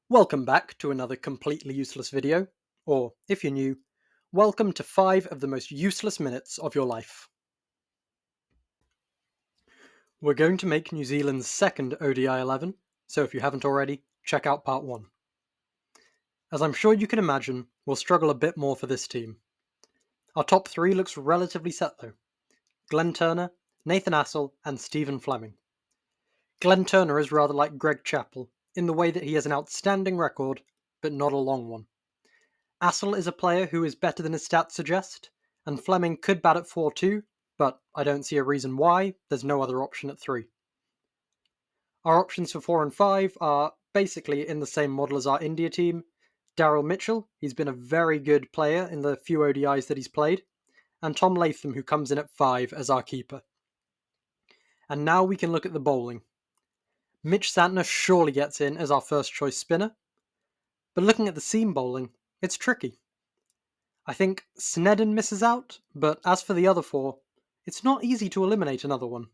Welcome back to another completely useless video, or if you're new, welcome to 5 of the most useless minutes of your life. We're going to make New Zealand's second ODI 11, so if you haven't already, check out part 1. As I'm sure you can imagine, we'll struggle a bit more for this team. Our top 3 looks relatively set though. Glenn Turner, Nathan Assel, and Stephen Fleming. Glenn Turner is rather like Greg Chappell, in the way that he has an outstanding record, but not a long one. Assel is a player who is better than his stats suggest, and Fleming could bat at 4 too, but I don't see a reason why. There's no other option at 3. Our options for 4 and 5 are basically in the same model as our India team. Daryl Mitchell, he's been a very good player in the few ODIs that he's played, and Tom Latham, who comes in at 5 as our keeper. And now we can look at the bowling. Mitch Santner surely gets in as our first choice spinner, but looking at the seam bowling, it's tricky. I think Snedden misses out, but as for the other 4, it's not easy to eliminate another one.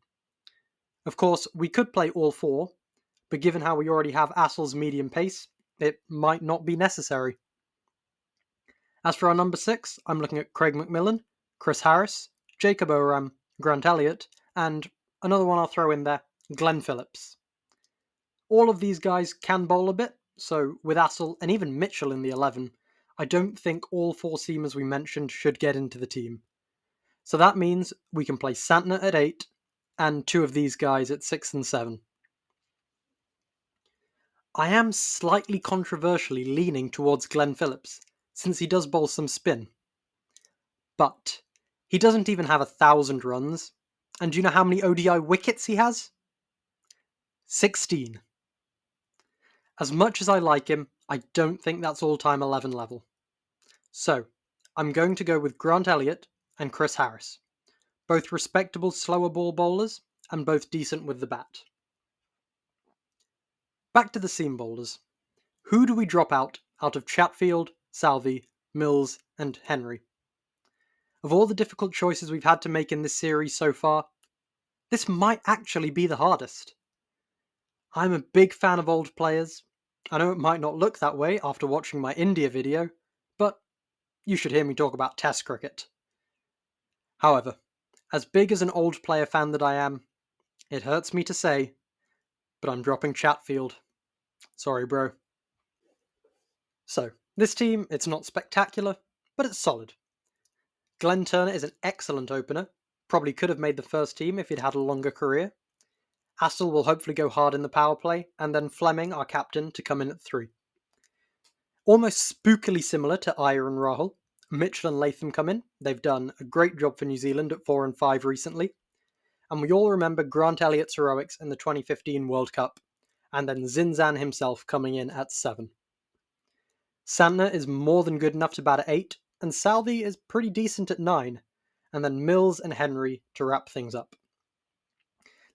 Of course, we could play all 4, but given how we already have Assel's medium pace, it might not be necessary. As for our number 6, I'm looking at Craig McMillan, Chris Harris, Jacob Oram, Grant Elliott, and another one I'll throw in there, Glenn Phillips. All of these guys can bowl a bit, so with Assel and even Mitchell in the 11, I don't think all 4 seamers we mentioned should get into the team. So that means we can play Santner at 8 and 2 of these guys at 6 and 7. I am slightly controversially leaning towards Glenn Phillips, since he does bowl some spin. But he doesn't even have 1,000 runs, and do you know how many ODI wickets he has? 16. As much as I like him, I don't think that's all-time 11 level. So, I'm going to go with Grant Elliott and Chris Harris. Both respectable slower ball bowlers, and both decent with the bat. Back to the seam bowlers. Who do we drop out of Chatfield, Salvi, Mills, and Henry? Of all the difficult choices we've had to make in this series so far, this might actually be the hardest. I'm a big fan of old players. I know it might not look that way after watching my India video, but you should hear me talk about Test cricket. However, as big as an old player fan that I am, it hurts me to say, but I'm dropping Chatfield. Sorry, bro. So, this team, it's not spectacular, but it's solid. Glenn Turner is an excellent opener, probably could have made the first team if he'd had a longer career. Assel will hopefully go hard in the power play, and then Fleming, our captain, to come in at 3. Almost spookily similar to Iyer and Rahul, Mitchell and Latham come in. They've done a great job for New Zealand at 4 and 5 recently. And we all remember Grant Elliott's heroics in the 2015 World Cup, and then Zinzan himself coming in at 7. Santner is more than good enough to bat at 8, and Salvi is pretty decent at 9, and then Mills and Henry to wrap things up.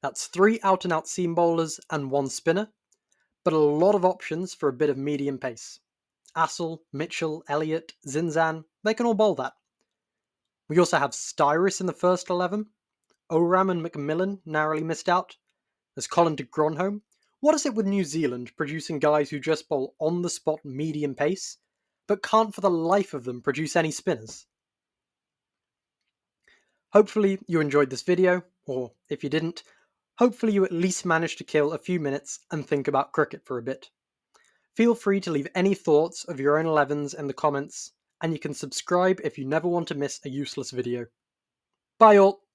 That's 3 out-and-out seam bowlers and 1 spinner, but a lot of options for a bit of medium pace. Assel, Mitchell, Elliott, Zinzan, they can all bowl that. We also have Styris in the first 11. Oram and McMillan narrowly missed out. There's Colin de Gronholm. What is it with New Zealand producing guys who just bowl on-the-spot medium pace, but can't for the life of them produce any spinners? Hopefully you enjoyed this video, or if you didn't, hopefully you at least managed to kill a few minutes and think about cricket for a bit. Feel free to leave any thoughts of your own 11s in the comments, and you can subscribe if you never want to miss a useless video. Bye all!